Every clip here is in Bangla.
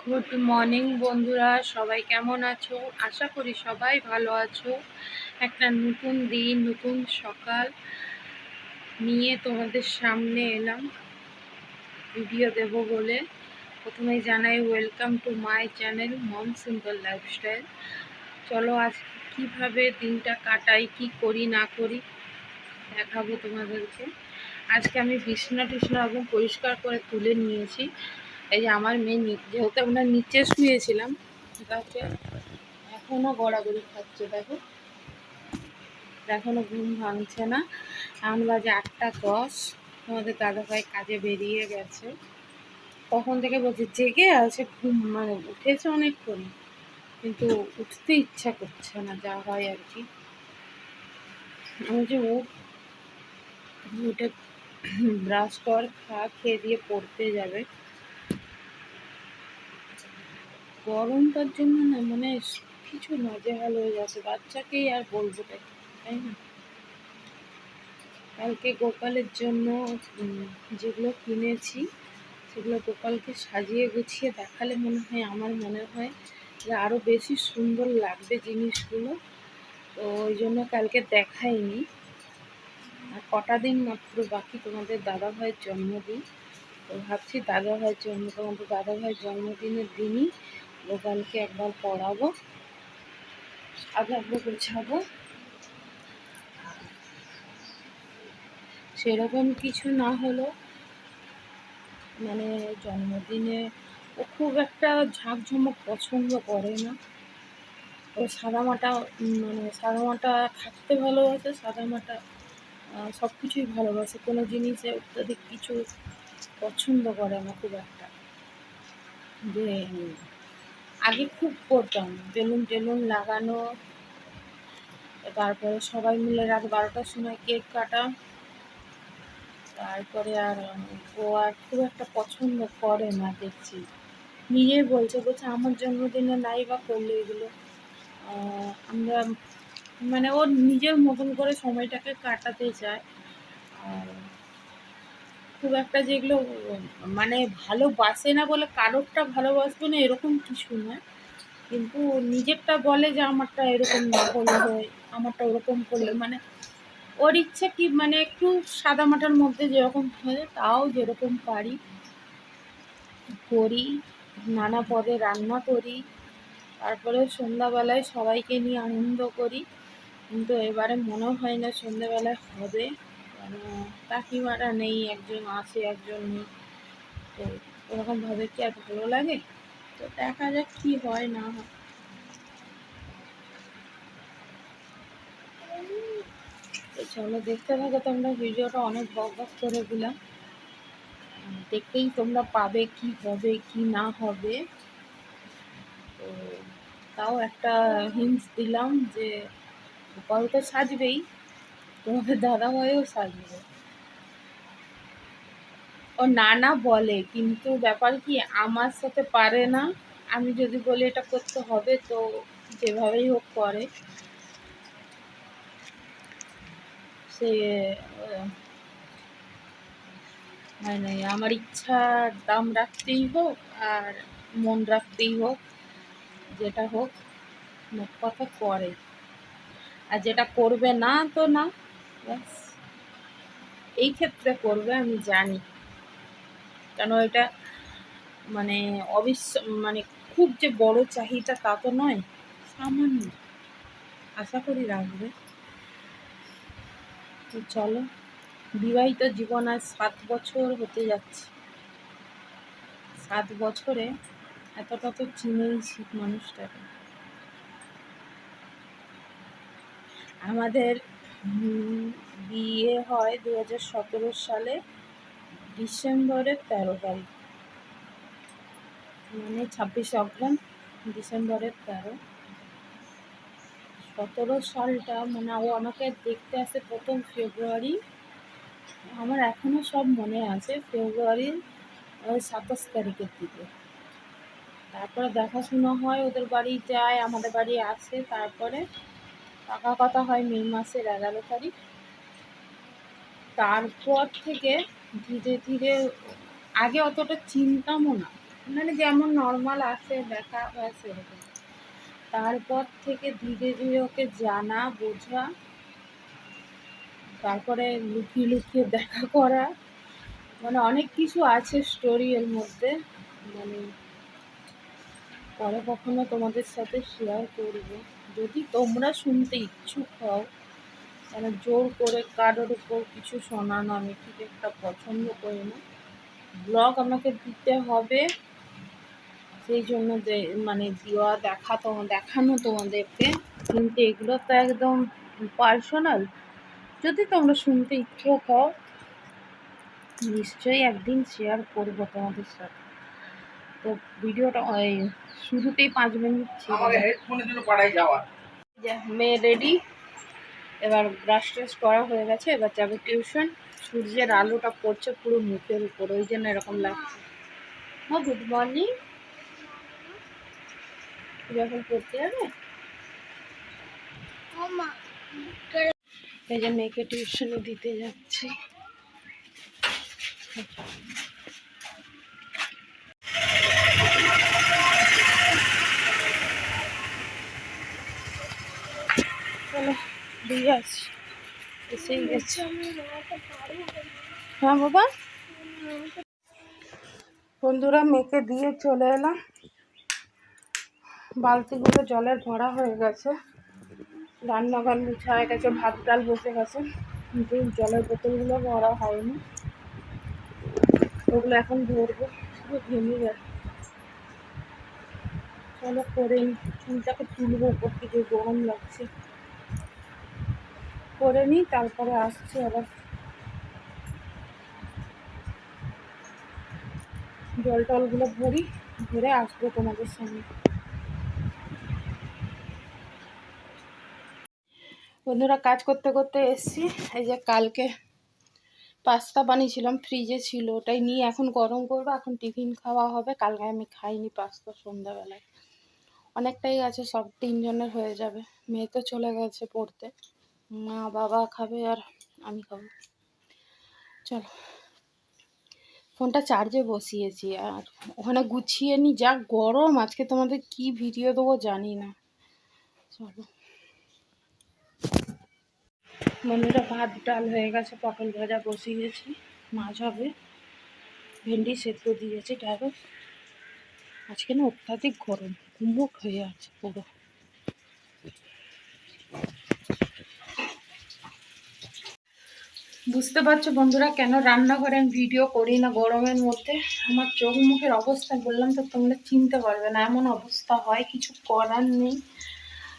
গুড মর্নিং বন্ধুরা, সবাই কেমন আছো? আশা করি সবাই ভালো আছো। একটা নতুন দিন, নতুন সকাল নিয়ে তোমাদের সামনে এলাম ভিডিও দেব বলে। প্রথমেই জানাই welcome to my channel mom simple lifestyle. চলো আজ কীভাবে দিনটা কাটাই, কি করি না করি দেখাবো তোমাদেরকে। আজকে আমি বিছানা টিছনা একদম পরিষ্কার করে তুলে নিয়েছি। এই যে আমার মেয়ে যেহেতু আমরা নিচে শুয়েছিলাম, তাকে এখনও গড়াগড়ি খাচ্ছে। দেখো, এখনও ঘুম ভাঙছে না। এখন বাজে 8:10। আমাদের দাদাভাই কাজে বেরিয়ে গেছে। তখন থেকে বলছে জেগে আছে, ঘুম মানে উঠেছে অনেকক্ষণ, কিন্তু উঠতে ইচ্ছা করছে না, যা হয় আর কি। আমি যে উঠে ব্রাশ কর, খেয়ে দিয়ে পড়তে যাবে। গরমটার জন্য না মানে কিছু নাজেহাল হয়ে যাচ্ছে। বাচ্চাকেই আর বলবো তাই না। কালকে গোপালের জন্য যেগুলো কিনেছি সেগুলো গোপালকে সাজিয়ে গুছিয়ে দেখালে আমার মনে হয় যে আরও বেশি সুন্দর লাগবে জিনিসগুলো। তো ওই জন্য কালকে দেখাইনি। আর কটা দিন মাত্র বাকি তোমাদের দাদাভাইয়ের জন্মদিন। তো ভাবছি তোমাদের দাদাভাইয়ের জন্মদিনের দিনই গোপালকে একবার পড়াবো, সাজাবো, গোছাবো। সেরকম কিছু না হলেও মানে জন্মদিনে ও খুব একটা ঝাঁকঝমক পছন্দ করে না। ও সাদামাটা সাদামাটা থাকতে ভালোবাসে, সাদামাটা সব কিছুই ভালোবাসে। কোনো জিনিসে অত্যাধিক কিছু পছন্দ করে না খুব একটা। যে আগে খুব করতাম বেলুন টেলুন লাগানো, তারপরে সবাই মিলে রাত 12টার সময় কেক কাটা। তারপরে ও আর খুব একটা পছন্দ করে না দেখছি। নিজেই বলছে আমার জন্মদিনে নাই বা করলে এগুলো। আমরা মানে ওর নিজের মতন করে সময়টাকে কাটাতে চায়। আর খুব একটা যেগুলো মানে ভালোবাসে না বলে কারোরটা ভালোবাসবে না এরকম কিছু নয়, কিন্তু নিজেরটা বলে যে আমারটা এরকম না হলে হয়, আমারটা ওরকম করলে মানে ওর ইচ্ছে কি মানে একটু সাদামাটার মধ্যে যেরকম হয় তাও যেরকম পারি করি, নানা পদে রান্না করি। তারপরে সন্ধ্যাবেলায় সবাইকে নিয়ে আনন্দ করি। কিন্তু এবারে মনে হয় না সন্ধ্যাবেলায় হবে, কেন কাকিমারা নেই, একজন আছে একজন নেই। তো ওরকমভাবে কি আর ভালো লাগে? তো দেখা যাক কি হয় না হয়। তো চলো দেখতে থাকো তোমরা ভিডিওটা। অনেক বক করে দিলাম, দেখতেই তোমরা পাবে কি হবে কি না হবে। তো তাও একটা হিন্টস দিলাম যে গোপাল তো সাজবেই, তোমাদের দাদাভাইও সাজবে। ও না না বলে, কিন্তু ব্যাপার কি আমার সাথে পারে না। আমি যদি বলি এটা করতে হবে তো যেভাবেই হোক করে। সে মানে আমার ইচ্ছার দাম রাখতেই হোক আর মন রাখতেই হোক, যেটা হোক মোট কথা করে। আর যেটা করবে না তো না, ব্যাস। এই ক্ষেত্রে করবে আমি জানি, কেন এটা মানে মানে খুব যে বড় চাহিদা তা তো নয়, সামান্য আশা করি রাখবে। তো চলো, বিবাহিত জীবন আজ 7 বছর হতে যাচ্ছে। 7 বছরে এতটা তো চিনেইছি মানুষটাকে। আমাদের বিয়ে হয় 2017 সালে ডিসেম্বরের 13 তারিখ, মানে 26 অগ্রহায়ণ, ডিসেম্বরের 13। 17 সালটা মানে ও আমাকে দেখতে আসে প্রথম ফেব্রুয়ারি। আমার এখনও সব মনে আছে, ফেব্রুয়ারির 27 তারিখের দিকে। তারপরে দেখাশোনা হয়, ওদের বাড়ি যায়, আমাদের বাড়ি আসে। তারপরে পাকা কথা হয় মে মাসের 11 তারিখ। তারপর থেকে ধীরে ধীরে, আগে অতটা চিনতামও না, মানে যেমন নর্মাল আসে দেখা ব্যাস এরকম। তারপর থেকে ধীরে ধীরে ওকে জানা বোঝা, তারপরে লুকিয়ে লুকিয়ে দেখা করা, মানে অনেক কিছু আছে স্টোরি এর মধ্যে। মানে পরে কখনো তোমাদের সাথে শেয়ার করব, যদি তোমরা শুনতে ইচ্ছুক হও। মানে জোর করে কারোর উপর কিছু শোনানো আমি ঠিক একটা পছন্দ করি না। ব্লগ আমাকে দিতে হবে, সেই জন্য মানে দেখানো তোমাদেরকে, কিন্তু এগুলো তো একদম পার্সোনাল। যদি তোমরা শুনতে ইচ্ছুক হও নিশ্চয়ই একদিন শেয়ার করব তোমাদের সাথে। তো ভিডিওটা ওই শুরুতেই 5 মিনিট ছিল। মেয়ে রেডি, এবার ব্রাশ ট্রাশ করা হয়ে গেছে, এবার যাবে টিউশন। সূর্যের আলোটা পড়ছে পুরো মুখের উপর, ওই জন্য এরকম লাগছে। হ্যাঁ, গুড মর্নিং। তুমি এখন পড়তে যাবে? এই যে মেয়েকে টিউশনে দিতে যাচ্ছি। চলো দিয়ে আসছি, এসেই গেছি। হ্যাঁ বাবা, বন্ধুরা মেয়েকে দিয়ে চলে এলাম। বালতিগুলো জলের ভরা হয়ে গেছে, রান্নাঘর মুছা হয়ে গেছে, ভাত ডাল বসে গেছে, কিন্তু জলের বোতলগুলো ভরা হয়নি। ওগুলো এখন ভরবো, শুধু ঘেমে গেছে। চলো করে চুলটাকে তুলবো, উপর থেকে গরম লাগছে, করে নিই তারপরে আসছি আবার। জল টলগুলো ভরি, ভরে আসবো তোমাদের সামনে। বন্ধুরা কাজ করতে করতে এসছি। এই যে কালকে পাস্তা বানিয়েছিলাম, ফ্রিজে ছিল, ওটাই নিয়ে এখন গরম করবো, এখন টিফিন খাওয়া হবে। কালকে আমি খাইনি পাস্তা সন্ধ্যাবেলায়, অনেকটাই আছে, সব 3 জনের হয়ে যাবে। মেয়ে তো চলে গেছে পড়তে, মা বাবা খাবে আর আমি খাবো। চলো, ফোনটা চার্জে বসিয়েছি আর ওখানে গুছিয়ে নি, যা গরম আজকে, তোমাদের কি ভিডিও দেবো জানি না। চলো বন্ধুরা, ভাত ডাল হয়ে গেছে, পটল ভাজা বসিয়েছি, মাছ হবে, ভেন্ডি সেদ্ধ দিয়েছি ডাইরেক্ট। আজকে না অত্যাধিক গরম, গুমোট হয়ে আছে পুরো। বুঝতে পারছো বন্ধুরা কেন রান্নাঘরে আমি ভিডিও করি না গরমের মধ্যে। আমার চোখ মুখের অবস্থা বললাম তো, তোমরা চিনতে পারবে না, এমন অবস্থা হয়, কিছু করার নেই।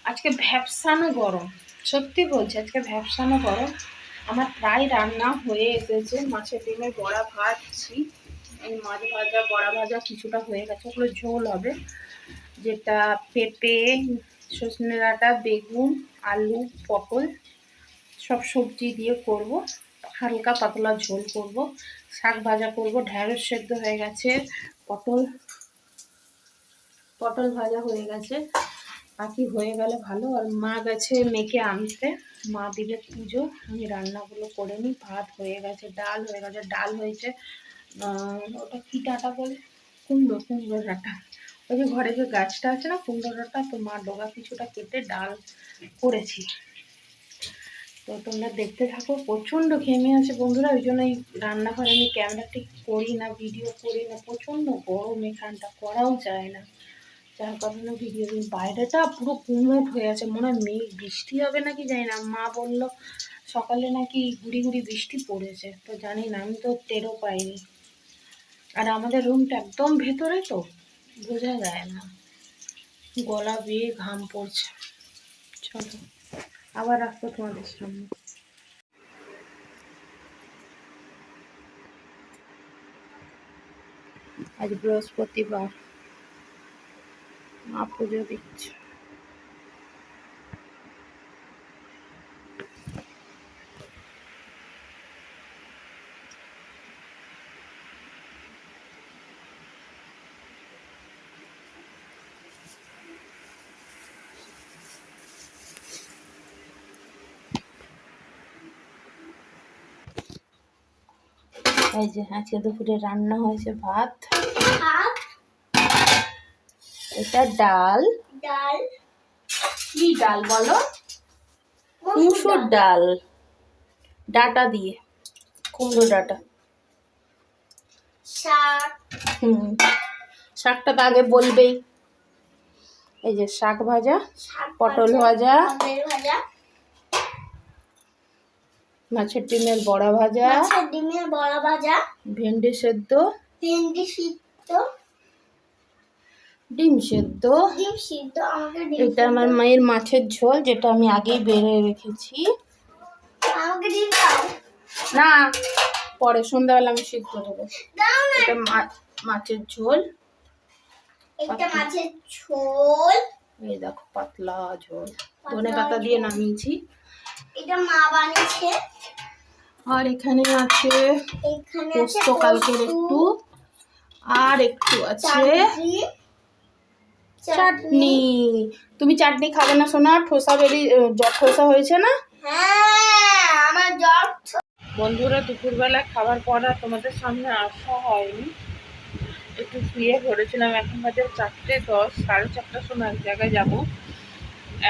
আজকে ভ্যাপসানো গরম, সত্যি বলছি, আজকে ভ্যাপসানো গরম। আমার প্রায় রান্না হয়ে এসেছে, মাছের ডিমের বড়া ভাজছি, এই মাছ ভাজা বড়া ভাজা কিছুটা হয়ে গেছে, ওগুলো ঝোল হবে, যেটা পেঁপে, সজনে ডাঁটা, বেগুন, আলু, পটল সব সবজি দিয়ে করব, হালকা পাতলা ঝোল করব। শাক ভাজা করব, ঢ্যাঁড়স সেদ্ধ হয়ে গেছে, পটল পটল ভাজা হয়ে গেছে, বাকি হয়ে গেলে ভালো। আর মা গেছে মেয়েকে আনতে, মা দিবে পুজো, আমি রান্নাগুলো করে নিই। ভাত হয়ে গেছে, ডাল হয়ে গেছে, ডাল হয়েছে ওটা কী ডাঁটা বলে, কুমড়ো ডাঁটা, ওই যে ঘরে যে গাছটা আছে না কুমড়ো ডাঁটা, তো মা ডগা কিছুটা কেটে ডাল করেছি। তো তোমরা দেখতে থাকো, প্রচণ্ড ঘেমে আছে বন্ধুরা, ওই জন্য এই রান্নাঘরে আমি ক্যামেরা ঠিক করি না, ভিডিও করি না, প্রচণ্ড গরম এখানটা, করাও যায় না, যার কারণে ভিডিও দিই। বাইরেটা পুরো গুমোট হয়ে আছে, মনে হয় মেঘ বৃষ্টি হবে নাকি জানি না। মা বললো সকালে নাকি গুড়ি গুড়ি বৃষ্টি পড়েছে, তো জানি না, আমি তো টেরও পাইনি। আর আমাদের রুমটা একদম ভেতরে, তো বোঝা যায় না, গলা বেয়ে ঘাম পড়ছে। চলো আবার আসবো তোমাদের সামনে। আজ বৃহস্পতিবার, মা পুজো দিচ্ছে। এই যে আজকে দুপুরে রান্না হয়েছে ভাত, এটা ডাল। ডাল কি ডাল বলো? মুসুর ডাল, ডাটা দিয়ে, কুমড়ো ডাটা। শাক। শাকটা তো আগে বলবেই। এই যে শাক ভাজা, পটল ভাজা, মাছের ডিমের বড়া ভাজা, ভেন্ডি সেদ্ধ, ডিম সেদ্ধ। এটা আমার মায়ের মাছের ঝোল, যেটা আমি আগেই বেড়ে রেখেছি। না, পরে সন্ধ্যাবেলা আমি সিদ্ধ দেবো। এটা মাছের ঝোল। এই দেখো পাতলা ঝোল, ধনেপাতা দিয়ে নামিয়েছি। এটা মা বানিয়েছে। আর এখানে আছে পোস্ত কালকের একটু, আর একটু আছে চাটনি। তুমি চাটনি খাবে না সোনা? ঠোসা ঠোসা হয়েছে না? হ্যাঁ, আমার জ্বর। বন্ধুরা, দুপুরবেলা খাবার পর আর তোমাদের সামনে আসা হয়নি, একটু শুয়ে পড়েছিলাম। এখন বাজে 4:10, 4:30টার সময় এক জায়গায় যাব।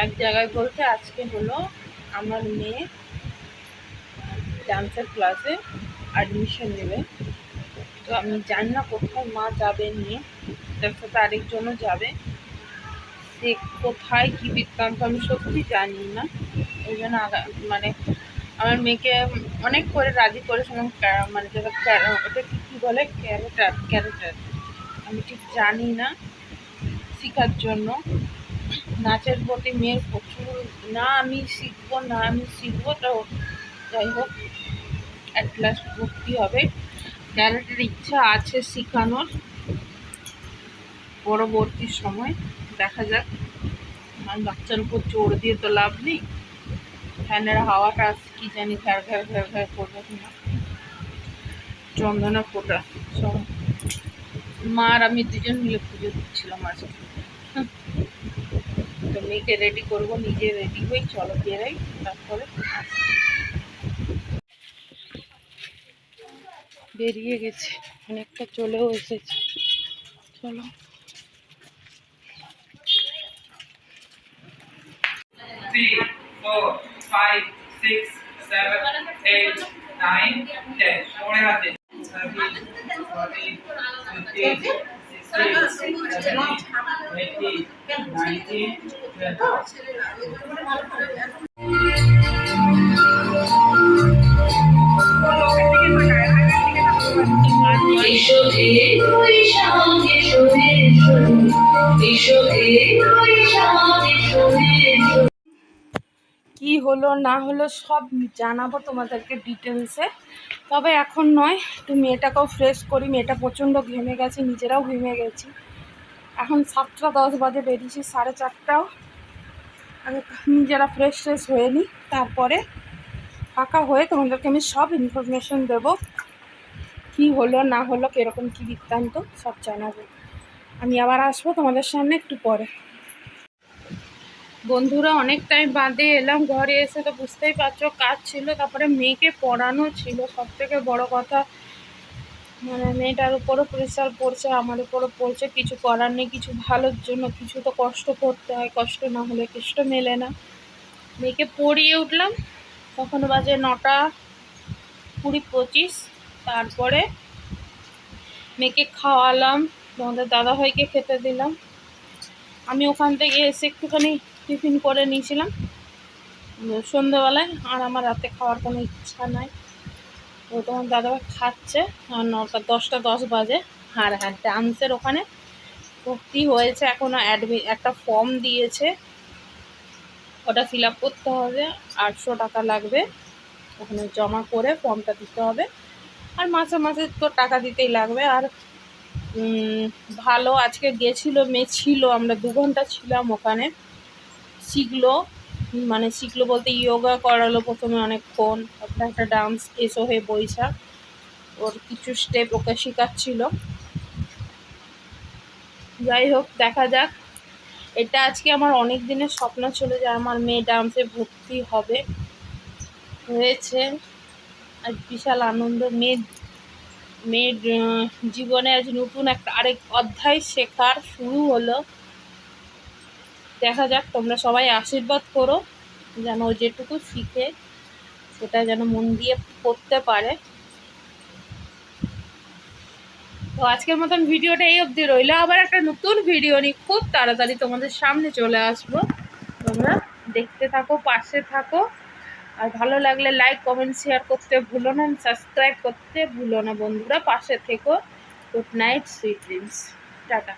এক জায়গায় বলতে আজকে হলো আমার মেয়ে ডান্সের ক্লাসে অ্যাডমিশন নেবে। তো আমি জানি না কোথায় মা যাবে নিয়ে, তার সাথে আরেকজনও যাবে। সে কোথায় কী বৃত্তান্ত আমি সত্যি জানি না। ওই জন্য মানে আমার মেয়েকে অনেক করে রাজি করেছিলাম, মানে ওটা কী বলে, ক্যারেটার আমি ঠিক জানি না, শেখার জন্য। নাচের প্রতি মেয়ের প্রচুর, না আমি শিখবো তো যাই হোক, অ্যাট লাস্ট ভর্তি হবে। ক্যারেটের ইচ্ছা আছে শেখানোর, পরবর্তী সময় দেখা যাক। আর বাচ্চার উপর জোর দিয়ে তো লাভ নেই, ফ্যানের হাওয়াটা কি জানি ঘ্যার ঘ্যার ঘ্যার ঘ্যার করবে কিনা। চন্দনা ফোটা সব মার আমি দুজন মিলে পুজো দিচ্ছিলাম আজকে। তো মেয়েকে রেডি করবো, নিজে রেডি হই, চলো বেরাই, তারপরে বেরিয়ে গেছে, অনেকটা চলেও এসেছে। চলো। 3, 4, 5, 6, 7, 8, 9, 10. পরে হাতে 13, 14, 15, 16, 17, 18, 19, 20. কি হলো না হলো সব জানাবো তোমাদেরকে ডিটেলসে, তবে এখন নয়। একটু মেয়েটাকেও ফ্রেশ করি, মেয়েটা প্রচণ্ড ঘেমে গেছে, নিজেরাও ঘেমে গেছি। এখন 7:10 বাজে, বেরিয়েছি 4:30টাও। আমি নিজেরা ফ্রেশ হয়ে নিই, তারপরে ফাঁকা হয়ে তোমাদেরকে আমি সব ইনফরমেশন দেবো, কি হলো না হলো, কীরকম কী বৃত্তান্ত সব জানাবো। আমি আবার আসবো তোমাদের সামনে একটু পরে। বন্ধুরা, অনেক টাইম বাদে এলাম ঘরে। এসে তো বুঝতেই পারছো কাজ ছিল, তারপরে মেয়েকে পড়ানো ছিল। সব থেকে বড় কথা, মানে মেয়েটার উপরও প্রেশার পড়ছে, আমার উপরও পড়ছে। কিছু করার নেই, কিছু ভালোর জন্য কিছু তো কষ্ট করতে হয়, কষ্ট না হলে কেষ্ট মেলে না। মেয়েকে পড়িয়ে উঠলাম, তখন বাজে 9:20-25। তারপরে মেয়েকে খাওয়ালাম, তোমাদের দাদাভাইকে খেতে দিলাম। আমি ওখান থেকে এসে একটুখানি টিফিন করে নিয়েছিলাম সন্ধ্যেবেলায়, আর আমার রাতে খাওয়ার কোনো ইচ্ছা নাই। তো তোমার দাদাভাই খাচ্ছে, আর 10:10 বাজে। আর হ্যাঁ, ডান্সের ওখানে ভর্তি হয়েছে, এখনও একটা ফর্ম দিয়েছে, ওটা ফিল আপ করতে হবে। 800 টাকা লাগবে, ওখানে জমা করে ফর্মটা দিতে হবে। আর মাসে মাসে তো টাকা দিতেই লাগবে। আর ভালো, আজকে গেছিলো মেয়ে, ছিল, আমরা 2 ঘন্টা ছিলাম ওখানে। শিখলো বলতে ইয়োগা করালো প্রথমে অনেকক্ষণ, তারপরে একটা ডান্স এসো হে বৈশাখ, ওর কিছু স্টেপ ওকে শেখাচ্ছিল। যাই হোক, দেখা যাক। এটা আজকে আমার অনেক দিনের স্বপ্ন ছিল যে আমার মেয়ে ডান্সে ভর্তি হবে, হয়েছে। আজ বিশাল আনন্দ। মেয়ের জীবনে আজ নতুন আরেক অধ্যায় শেখার শুরু হলো। দেখা যাক, তোমরা সবাই আশীর্বাদ করো যেন ও যেটুকু শিখে সেটা যেন মন দিয়ে করতে পারে। তো আজকের মতন ভিডিওটা এই অবধি রইলো। আবার একটা নতুন ভিডিও নিয়ে খুব তাড়াতাড়ি তোমাদের সামনে চলে আসবো। তোমরা দেখতে থাকো, পাশে থাকো। আর ভালো লাগলে লাইক কমেন্ট শেয়ার করতে ভুলো না, সাবস্ক্রাইব করতে ভুলো না বন্ধুরা। পাশে থেকো। Good night, sweet dreams, tata.